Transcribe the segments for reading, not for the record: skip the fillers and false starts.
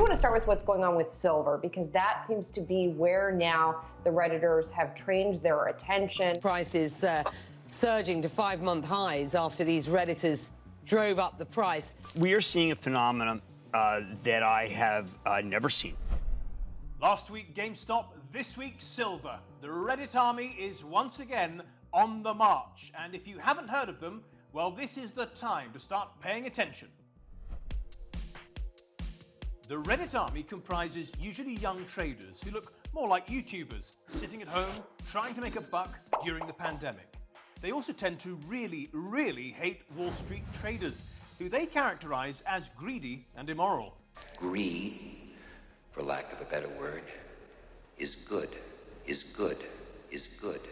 do want to start with what's going on with silver, because that seems to be where now the Redditors have trained their attention. Prices surging to 5-month highs after these Redditors drove up the price. We are seeing a phenomenon that I have never seen. Last week, GameStop. This week, silver. The Reddit army is once again on the march. And if you haven't heard of them, well, this is the time to start paying attention. The Reddit army comprises usually young traders who look more like YouTubers, sitting at home, trying to make a buck during the pandemic. They also tend to really hate Wall Street traders, who they characterize as greedy and immoral. Greed, for lack of a better word, is good, is good, is good.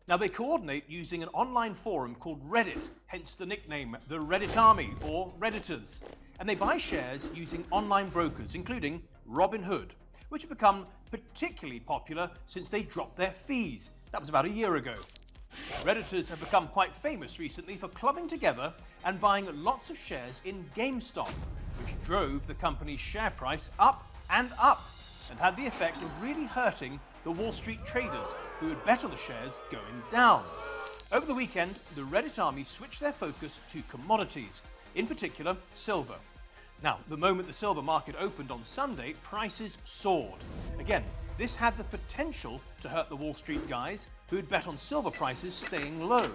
Now, they coordinate using an online forum called Reddit, hence the nickname the Reddit Army, or Redditors. And they buy shares using online brokers, including Robinhood, which have become particularly popular since they dropped their fees. That was about a year ago. Redditors have become quite famous recently for clubbing together and buying lots of shares in GameStop, which drove the company's share price up and up, and had the effect of really hurting the Wall Street traders who had bet on the shares going down. Over the weekend, the Reddit army switched their focus to commodities, in particular silver. Now, the moment the silver market opened on Sunday, prices soared. Again, this had the potential to hurt the Wall Street guys who had bet on silver prices staying low.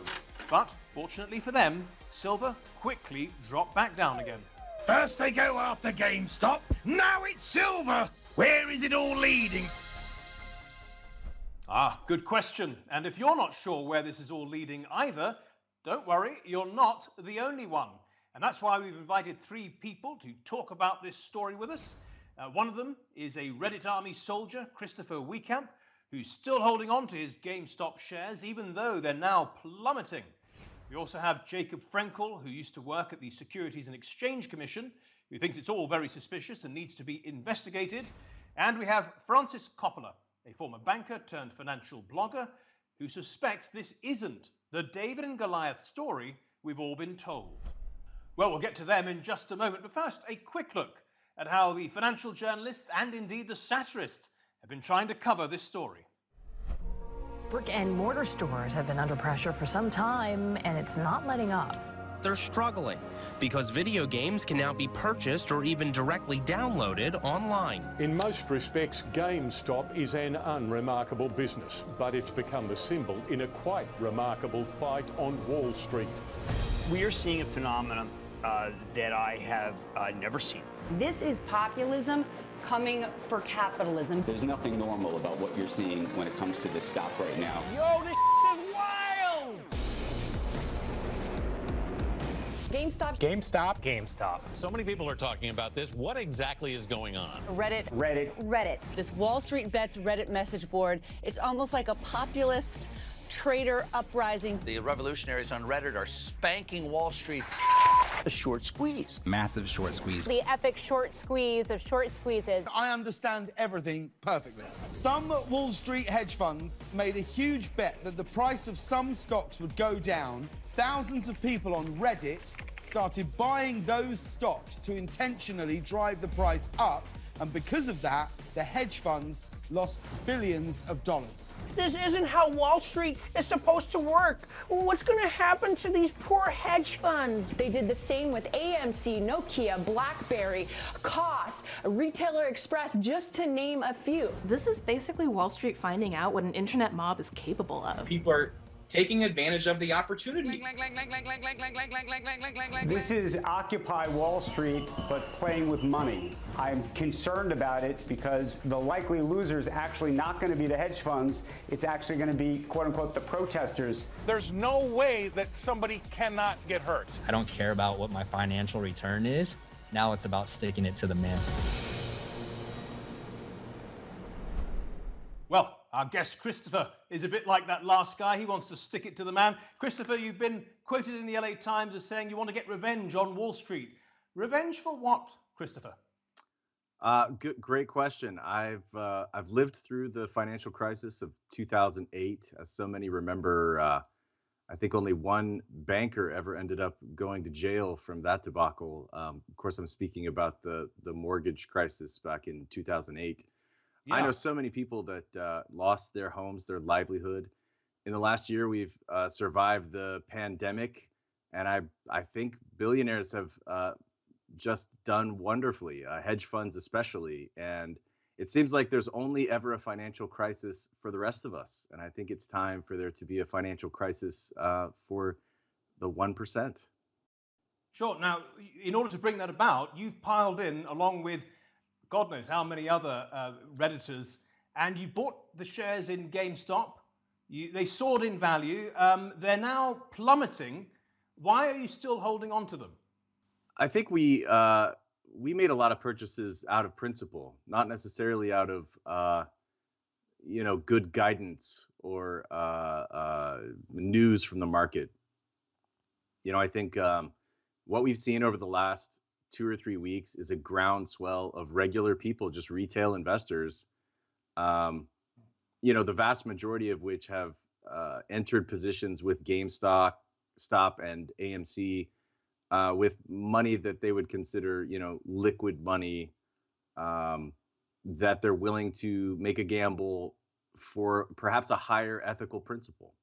But, fortunately for them, silver quickly dropped back down again. First they go after GameStop, now it's silver! Where is it all leading? Good question. And if you're not sure where this is all leading either, don't worry, you're not the only one. And that's why we've invited 3 people to talk about this story with us. One of them is a Reddit army soldier, Christopher Wehkamp, who's still holding on to his GameStop shares, even though they're now plummeting. We also have Jacob Frenkel, who used to work at the Securities and Exchange Commission, who thinks it's all very suspicious and needs to be investigated. And we have Frances Coppola, a former banker turned financial blogger, who suspects this isn't the David and Goliath story we've all been told. Well, we'll get to them in just a moment, but first, a quick look at how the financial journalists and indeed the satirists have been trying to cover this story. Brick and mortar stores have been under pressure for some time, and it's not letting up. They're struggling because video games can now be purchased or even directly downloaded online. In most respects, GameStop is an unremarkable business, but it's become the symbol in a quite remarkable fight on Wall Street. We are seeing a phenomenon that I have never seen. This is populism coming for capitalism. There's nothing normal about what you're seeing when it comes to this stock right now. Yo, this is wild! GameStop. GameStop. GameStop. So many people are talking about this. What exactly is going on? Reddit. This Wall Street Bets Reddit message board, it's almost like a populist trader uprising. The revolutionaries on Reddit are spanking Wall Street's A short squeeze. Massive short squeeze. The epic short squeeze of short squeezes. I understand everything perfectly. Some Wall Street hedge funds made a huge bet that the price of some stocks would go down. Thousands of people on Reddit started buying those stocks to intentionally drive the price up. And because of that, the hedge funds lost billions of dollars. This isn't how Wall Street is supposed to work. What's going to happen to these poor hedge funds? They did the same with AMC, Nokia, BlackBerry, Koss, Retailer Express, just to name a few. This is basically Wall Street finding out what an internet mob is capable of. People are taking advantage of the opportunity. This is Occupy Wall Street, but playing with money. I'm concerned about it because the likely loser is actually not going to be the hedge funds. It's actually going to be, quote unquote, the protesters. There's no way that somebody cannot get hurt. I don't care about what my financial return is. Now it's about sticking it to the man. Well, our guest Christopher is a bit like that last guy. He wants to stick it to the man. Christopher, you've been quoted in the LA Times as saying you want to get revenge on Wall Street. Revenge for what, Christopher? Great question. I've lived through the financial crisis of 2008, as so many remember. I think only one banker ever ended up going to jail from that debacle. Of course, I'm speaking about the mortgage crisis back in 2008. Yeah. I know so many people that lost their homes, their livelihood. In the last year, we've survived the pandemic, and I think billionaires have just done wonderfully, hedge funds especially. And it seems like there's only ever a financial crisis for the rest of us. And I think it's time for there to be a financial crisis for the 1%. Sure. Now, in order to bring that about, you've piled in, along with God knows how many other Redditors, and you bought the shares in GameStop. They soared in value. They're now plummeting. Why are you still holding on to them? I think we made a lot of purchases out of principle, not necessarily out of good guidance or news from the market. I think what we've seen over the last 2 or 3 weeks is a groundswell of regular people, just retail investors. The vast majority of which have entered positions with GameStop and AMC. With money that they would consider, liquid money, that they're willing to make a gamble for perhaps a higher ethical principle.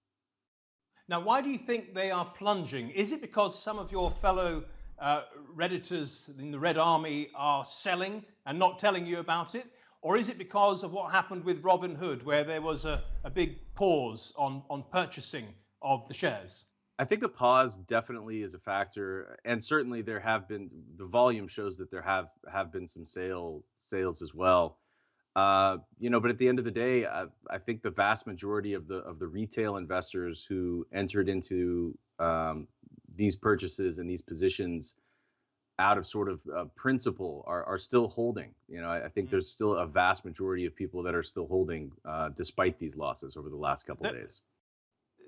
Now, why do you think they are plunging? Is it because some of your fellow Redditors in the Red Army are selling and not telling you about it? Or is it because of what happened with Robinhood, where there was a big pause on purchasing of the shares? I think the pause definitely is a factor, and certainly the volume shows that there have been some sales as well. But at the end of the day, I think the vast majority of the retail investors who entered into these purchases and these positions out of sort of principle are still holding. I think there's still a vast majority of people that are still holding despite these losses over the last couple of days.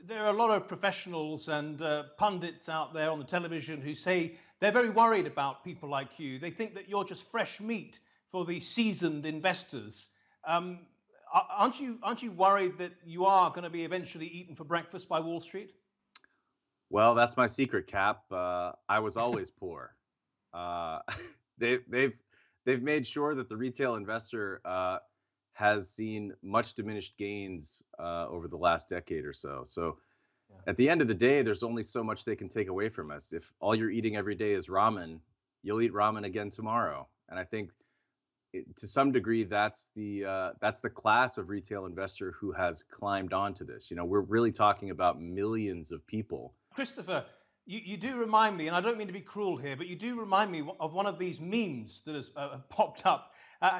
There are a lot of professionals and pundits out there on the television who say they're very worried about people like you. They think that you're just fresh meat for the seasoned investors. Aren't you worried that you are going to be eventually eaten for breakfast by Wall Street? Well, that's my secret, Cap. I was always poor. They've made sure that the retail investor has seen much diminished gains over the last decade or so. So at the end of the day, there's only so much they can take away from us. If all you're eating every day is ramen, you'll eat ramen again tomorrow. And I think to some degree, that's the class of retail investor who has climbed onto this. We're really talking about millions of people. Christopher, you do remind me, and I don't mean to be cruel here, but you do remind me of one of these memes that has popped up.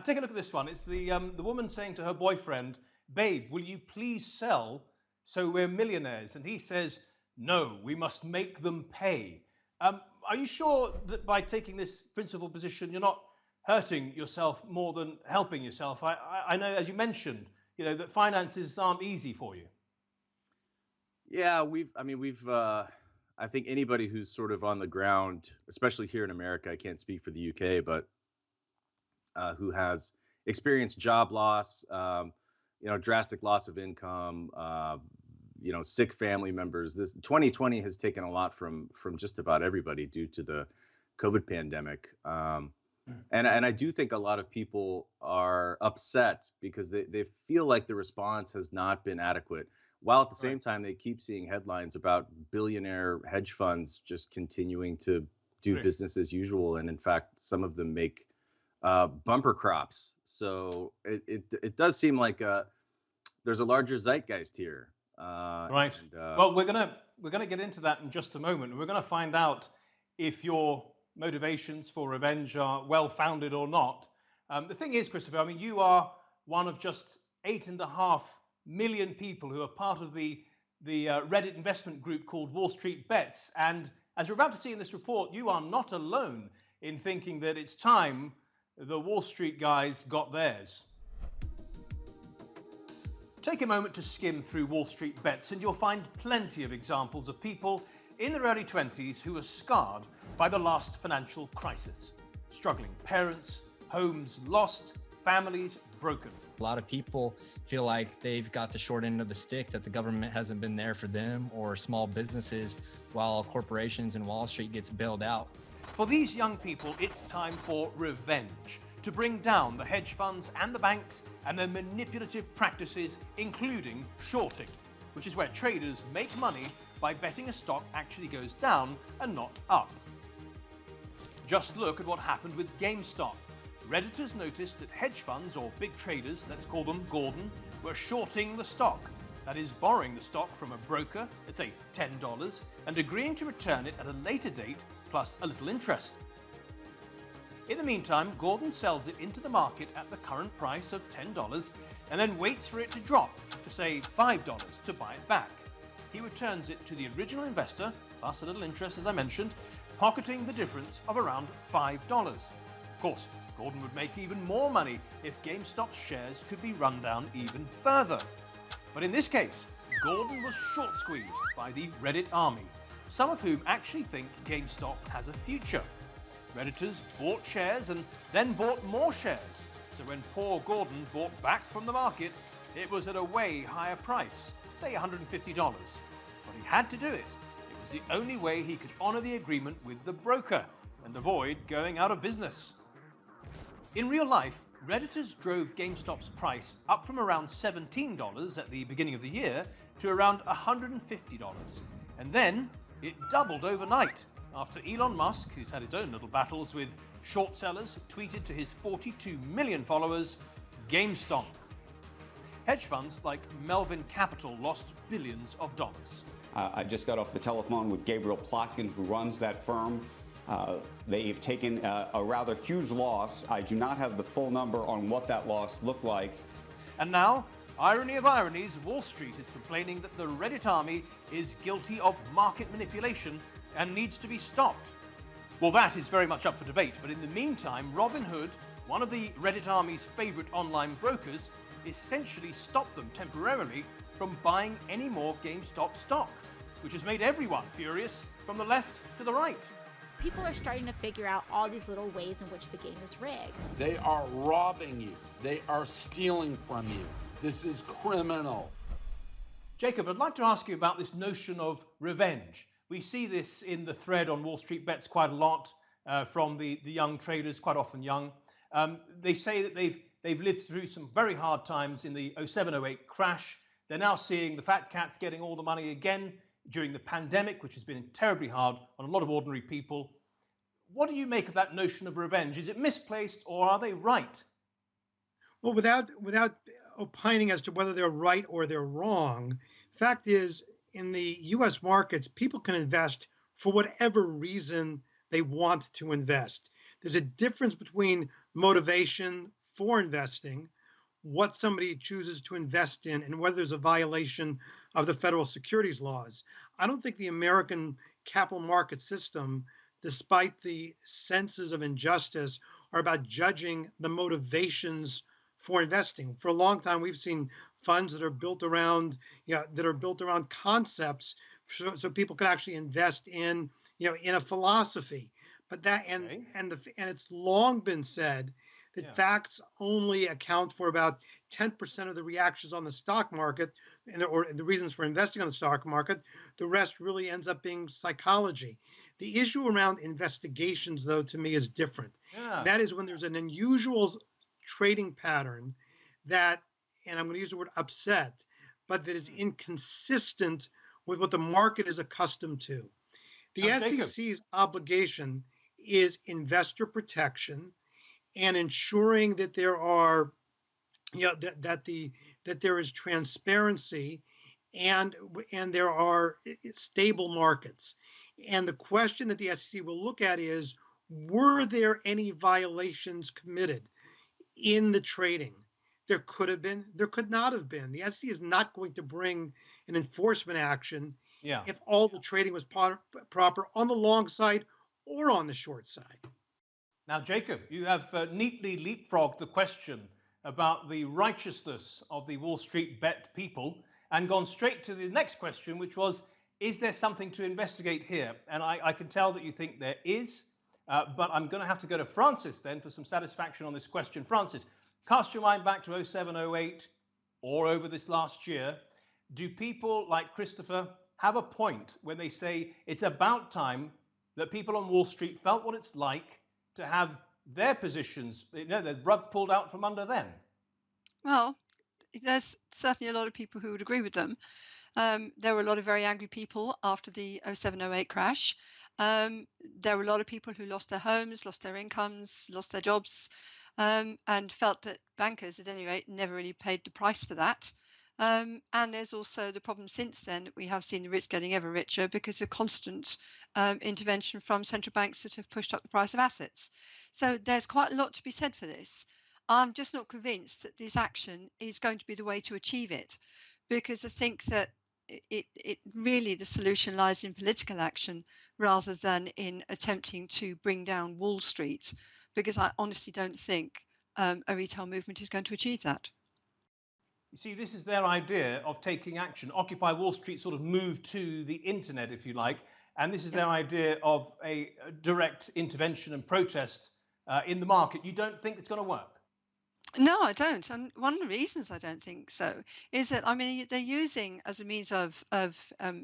Take a look at this one. It's the woman saying to her boyfriend, "Babe, will you please sell so we're millionaires?" And he says, "No, we must make them pay." Are you sure that by taking this principal position, you're not hurting yourself more than helping yourself? I know, as you mentioned, that finances aren't easy for you. Yeah, I think anybody who's sort of on the ground, especially here in America, I can't speak for the UK, but who has experienced job loss, drastic loss of income, sick family members. This 2020 has taken a lot from just about everybody due to the COVID pandemic. And I do think a lot of people are upset because they feel like the response has not been adequate, while at the same time they keep seeing headlines about billionaire hedge funds just continuing to do business as usual. And in fact, some of them make bumper crops. So it does seem like there's a larger zeitgeist here. Right. Well, we're gonna get into that in just a moment. We're gonna find out if your motivations for revenge are well-founded or not. The thing is, Christopher, you are one of just 8.5 million people who are part of the Reddit investment group called Wall Street Bets. And as we're about to see in this report, you are not alone in thinking that it's time the Wall Street guys got theirs. Take a moment to skim through Wall Street Bets and you'll find plenty of examples of people in their early 20s who were scarred by the last financial crisis. Struggling parents, homes lost, families broken. A lot of people feel like they've got the short end of the stick, that the government hasn't been there for them or small businesses while corporations and Wall Street gets bailed out. For these young people, it's time for revenge, to bring down the hedge funds and the banks and their manipulative practices, including shorting, which is where traders make money by betting a stock actually goes down and not up. Just look at what happened with GameStop. Redditors noticed that hedge funds, or big traders, let's call them Gordon, were shorting the stock. That is, borrowing the stock from a broker at, say, $10 and agreeing to return it at a later date plus a little interest. In the meantime, Gordon sells it into the market at the current price of $10 and then waits for it to drop to, say, $5 to buy it back. He returns it to the original investor, plus a little interest as I mentioned, pocketing the difference of around $5. Of course, Gordon would make even more money if GameStop's shares could be run down even further. But in this case, Gordon was short squeezed by the Reddit army, some of whom actually think GameStop has a future. Redditors bought shares and then bought more shares, so when poor Gordon bought back from the market, it was at a way higher price, say $150. But he had to do it. It was the only way he could honor the agreement with the broker and avoid going out of business. In real life, Redditors drove GameStop's price up from around $17 at the beginning of the year to around $150. And then it doubled overnight after Elon Musk, who's had his own little battles with short sellers, tweeted to his 42 million followers, GameStop. Hedge funds like Melvin Capital lost billions of dollars. I just got off the telephone with Gabriel Plotkin, who runs that firm. They've taken a rather huge loss. I do not have the full number on what that loss looked like. And now, irony of ironies, Wall Street is complaining that the Reddit army is guilty of market manipulation and needs to be stopped. Well, that is very much up for debate, but in the meantime, Robinhood, one of the Reddit army's favorite online brokers, essentially stopped them temporarily from buying any more GameStop stock, which has made everyone furious from the left to the right. People are starting to figure out all these little ways in which the game is rigged. They are robbing you. They are stealing from you. This is criminal. Jacob, I'd like to ask you about this notion of revenge. We see this in the thread on Wall Street Bets quite a lot from the young traders, quite often young. They say that they've lived through some very hard times in the 07-08 crash. They're now seeing the fat cats getting all the money again during the pandemic, which has been terribly hard on a lot of ordinary people. What do you make of that notion of revenge? Is it misplaced or are they right? Well, without opining as to whether they're right or they're wrong, fact is, in the U.S. markets, people can invest for whatever reason they want to invest. There's a difference between motivation for investing, what somebody chooses to invest in, and whether there's a violation of the federal securities laws. I don't think the American capital market system, despite the senses of injustice, are about judging the motivations for investing. For a long time, we've seen funds that are built around, concepts, so people can actually invest in, in a philosophy. But that and it's long been said that facts only account for about 10% of the reactions on the stock market, or the reasons for investing on the stock market. The rest really ends up being psychology. The issue around investigations, though, to me is different. Yeah. That is when there's an unusual trading pattern that, and I'm going to use the word upset, but that is inconsistent with what the market is accustomed to. The SEC's obligation is investor protection and ensuring that there are, that there is transparency and there are stable markets. And the question that the SEC will look at is, were there any violations committed in the trading? There could have been, there could not have been. The SEC is not going to bring an enforcement action if all the trading was proper on the long side or on the short side. Now, Jacob, you have neatly leapfrogged the question about the righteousness of the Wall Street bet people and gone straight to the next question, which was, is there something to investigate here? And I can tell that you think there is, but I'm going to have to go to Frances then for some satisfaction on this question. Frances, Cast your mind back to 07, 08, or over this last year. Do people like Christopher have a point when they say it's about time that people on Wall Street felt what it's like to have their positions, the rug pulled out from under them? Well, there's certainly a lot of people who would agree with them. There were a lot of very angry people after the 07-08 crash. There were a lot of people who lost their homes, lost their incomes, lost their jobs, and felt that bankers, at any rate, never really paid the price for that. And there's also the problem since then that we have seen the rich getting ever richer because of constant intervention from central banks that have pushed up the price of assets. So there's quite a lot to be said for this. I'm just not convinced that this action is going to be the way to achieve it, because I think that it really, the solution lies in political action rather than in attempting to bring down Wall Street, because I honestly don't think a retail movement is going to achieve that. You see, this is their idea of taking action. Occupy Wall Street sort of moved to the internet, if you like, and this is their idea of a direct intervention and protest in the market. You don't think it's going to work? No, I don't. And one of the reasons I don't think so is that, I mean, they're using as a means of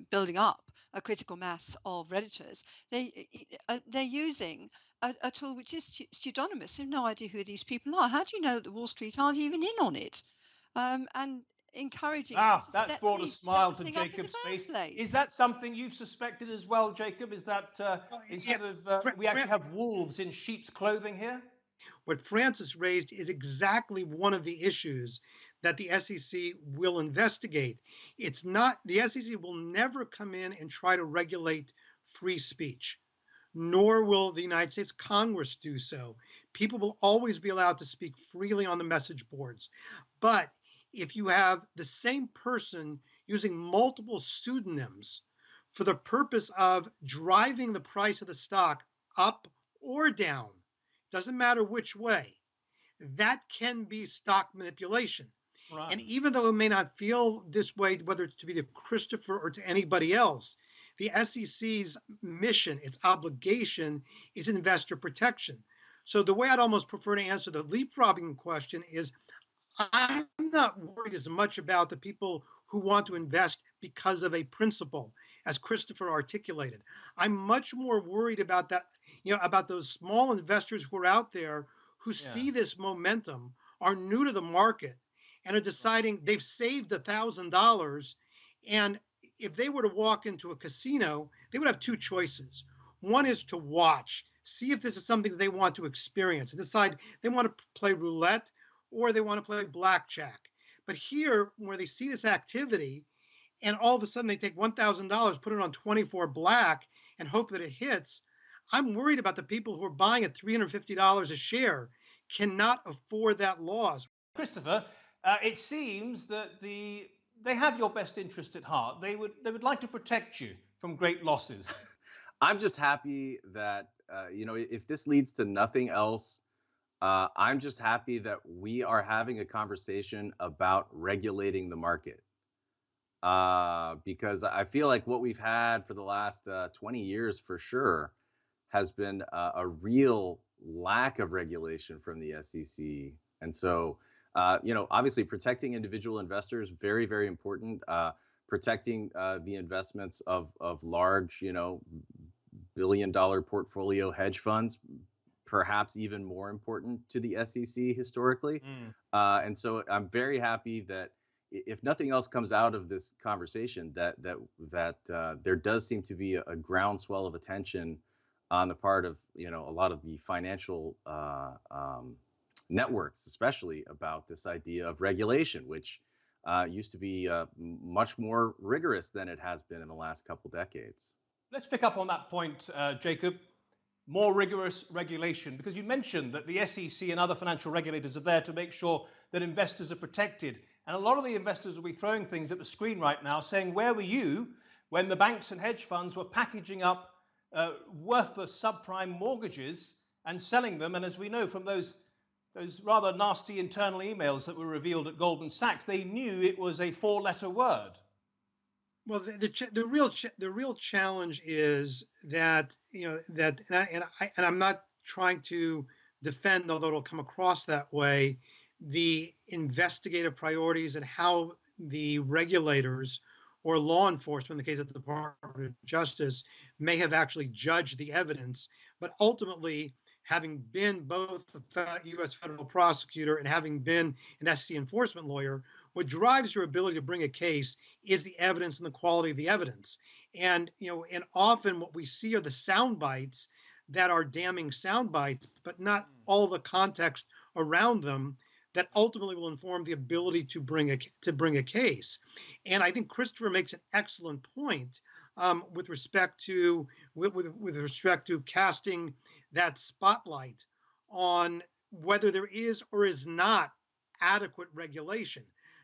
building up a critical mass of Redditors. They're using a tool which is pseudonymous. You have no idea who these people are. How do you know that Wall Street aren't even in on it? And encouraging. That's brought a smile to Jacob's face. Is that something you've suspected as well, Jacob? Is that instead of we actually have wolves in sheep's clothing here? What Frances raised is exactly one of the issues that the SEC will investigate. It's not, the SEC will never come in and try to regulate free speech, nor will the United States Congress do so. People will always be allowed to speak freely on the message boards. But if you have the same person using multiple pseudonyms for the purpose of driving the price of the stock up or down, doesn't matter which way, that can be stock manipulation. Right. And even though it may not feel this way, whether it's to be to Christopher or to anybody else, the SEC's mission, its obligation, is investor protection. So the way I'd almost prefer to answer the leapfrogging question is, I'm not worried as much about the people who want to invest because of a principle, as Christopher articulated. I'm much more worried about that, about those small investors who are out there who see this momentum, are new to the market, and are deciding they've saved $1,000. And if they were to walk into a casino, they would have two choices. One is to watch, see if this is something that they want to experience, and decide they want to play roulette or they want to play blackjack. But here, where they see this activity, and all of a sudden they take $1,000, put it on 24 black, and hope that it hits, I'm worried about the people who are buying at $350 a share cannot afford that loss. Christopher, it seems that they have your best interest at heart. They would like to protect you from great losses. I'm just happy that if this leads to nothing else, I'm just happy that we are having a conversation about regulating the market. Because I feel like what we've had for the last 20 years for sure has been a real lack of regulation from the SEC. And so, obviously protecting individual investors, very, very important. Protecting the investments of large, billion-dollar portfolio hedge funds, perhaps even more important to the SEC historically. And so I'm very happy that if nothing else comes out of this conversation, that there does seem to be a groundswell of attention on the part of a lot of the financial networks, especially about this idea of regulation, which used to be much more rigorous than it has been in the last couple decades. Let's pick up on that point, Jacob. More rigorous regulation, because you mentioned that the SEC and other financial regulators are there to make sure that investors are protected. And a lot of the investors will be throwing things at the screen right now saying, where were you when the banks and hedge funds were packaging up worthless subprime mortgages and selling them? And as we know from those rather nasty internal emails that were revealed at Goldman Sachs, they knew it was a four-letter word. Well, the real challenge is that and I'm not trying to defend, although it'll come across that way, the investigative priorities and how the regulators or law enforcement, in the case of the Department of Justice, may have actually judged the evidence. But ultimately, having been both a U.S. federal prosecutor and having been an SEC enforcement lawyer, what drives your ability to bring a case is the evidence and the quality of the evidence. And, and often what we see are the sound bites that are damning sound bites, but not all the context around them that ultimately will inform the ability to bring a case. And I think Christopher makes an excellent point with respect to casting that spotlight on whether there is or is not adequate regulation.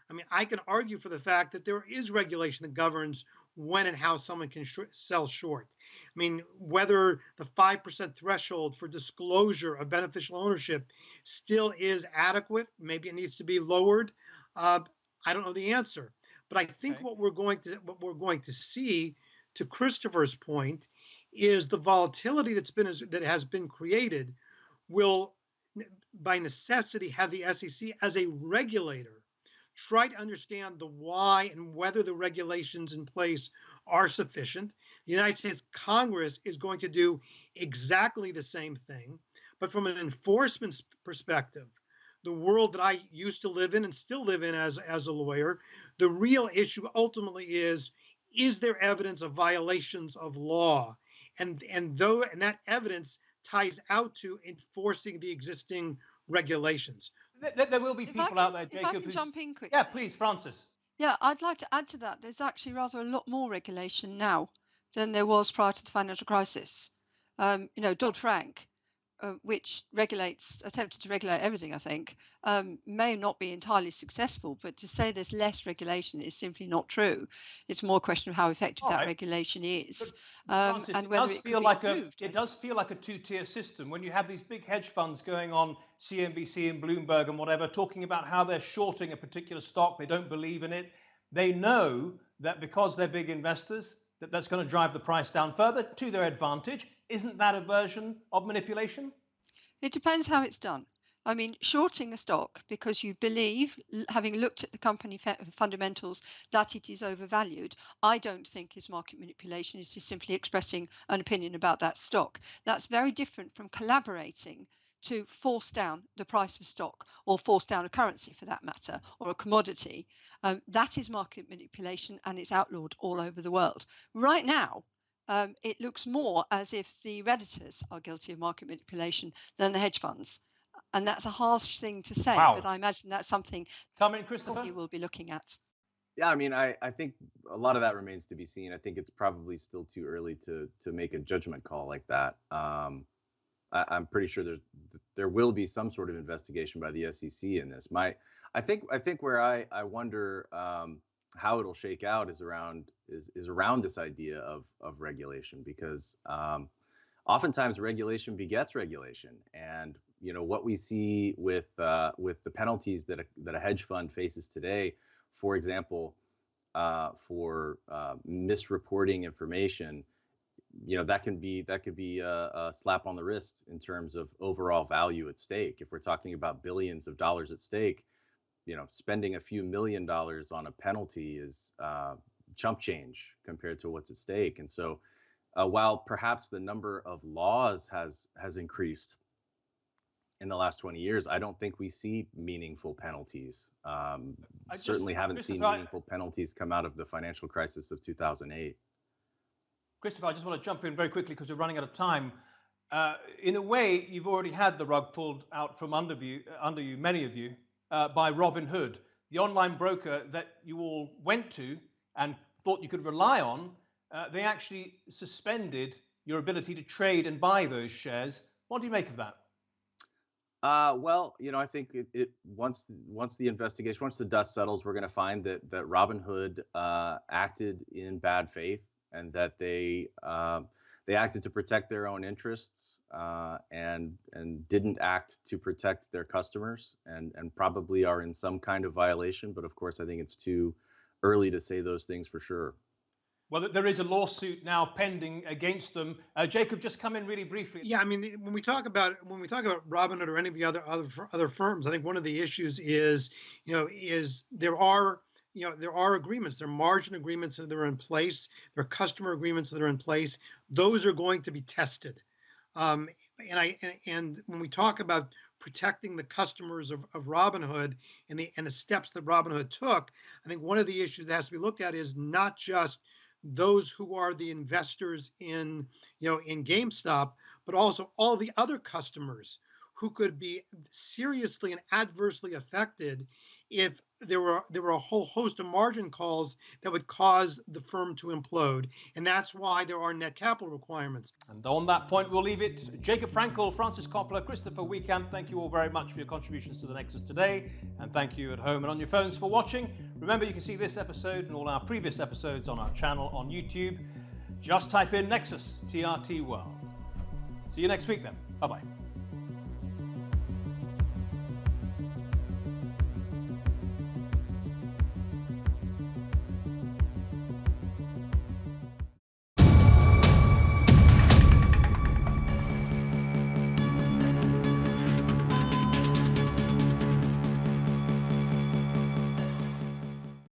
I mean, I can argue for the fact that there is regulation that governs when and how someone can sell short. I mean, whether the 5% threshold for disclosure of beneficial ownership still is adequate, maybe it needs to be lowered. I don't know the answer, but I think what we're going to see, to Christopher's point, is the volatility that has been created will, by necessity, have the SEC as a regulator try to understand the why and whether the regulations in place are sufficient. The United States Congress is going to do exactly the same thing, but from an enforcement perspective, the world that I used to live in and still live in as a lawyer, the real issue ultimately is there evidence of violations of law? And that evidence ties out to enforcing the existing regulations. There will be people out there, Jacob. If I can jump in quickly. Yeah, please, Frances. Yeah, I'd like to add to that. There's actually rather a lot more regulation now than there was prior to the financial crisis. Dodd-Frank, which attempted to regulate everything, I think, may not be entirely successful, but to say there's less regulation is simply not true. It's more a question of how effective that regulation is. Frances, and whether it does feel like a two-tier system when you have these big hedge funds going on CNBC and Bloomberg and whatever, talking about how they're shorting a particular stock, they don't believe in it. They know that because they're big investors, that's going to drive the price down further to their advantage. Isn't that a version of manipulation? It depends how it's done. I mean, shorting a stock because you believe, having looked at the company fundamentals, that it is overvalued, I don't think is market manipulation. It's just simply expressing an opinion about that stock. That's very different from collaborating to force down the price of stock or force down a currency for that matter, or a commodity. That is market manipulation, and it's outlawed all over the world. Right now, it looks more as if the Redditors are guilty of market manipulation than the hedge funds. And that's a harsh thing to say, but I imagine that's something Christopher will be looking at. Yeah, I mean, I think a lot of that remains to be seen. I think it's probably still too early to make a judgment call like that. I'm pretty sure there will be some sort of investigation by the SEC in this. I think where I wonder how it'll shake out is around this idea of regulation, because oftentimes regulation begets regulation, and what we see with the penalties that a hedge fund faces today, for example, for misreporting information, that could be a slap on the wrist in terms of overall value at stake. If we're talking about billions of dollars at stake, spending a few $1 million on a penalty is chump change compared to what's at stake. And so while perhaps the number of laws has increased in the last 20 years, I don't think we see meaningful penalties. Certainly haven't seen meaningful penalties come out of the financial crisis of 2008. Christopher, I just want to jump in very quickly because we're running out of time. In a way, you've already had the rug pulled out from under you, many of you, by Robinhood, the online broker that you all went to and thought you could rely on. They actually suspended your ability to trade and buy those shares. What do you make of that? Well, I think once the investigation, once the dust settles, we're going to find that Robinhood acted in bad faith, and that they acted to protect their own interests and didn't act to protect their customers, and probably are in some kind of violation. But of course, I think it's too early to say those things for sure. Well, there is a lawsuit now pending against them. Jacob, just come in really briefly. Yeah, I mean, when we talk about Robinhood or any of the other firms, I think one of the issues is there are agreements, there are margin agreements that are in place, there are customer agreements that are in place. Those are going to be tested. And when we talk about protecting the customers of Robinhood and the steps that Robinhood took, I think one of the issues that has to be looked at is not just those who are the investors in GameStop, but also all the other customers who could be seriously and adversely affected if there were a whole host of margin calls that would cause the firm to implode. And that's why there are net capital requirements. And on that point, we'll leave it. Jacob Frenkel, Frances Coppola, Christopher Wehkamp, thank you all very much for your contributions to the Nexus today. And thank you at home and on your phones for watching. Remember, you can see this episode and all our previous episodes on our channel on YouTube. Just type in Nexus TRT World. See you next week then. Bye-bye.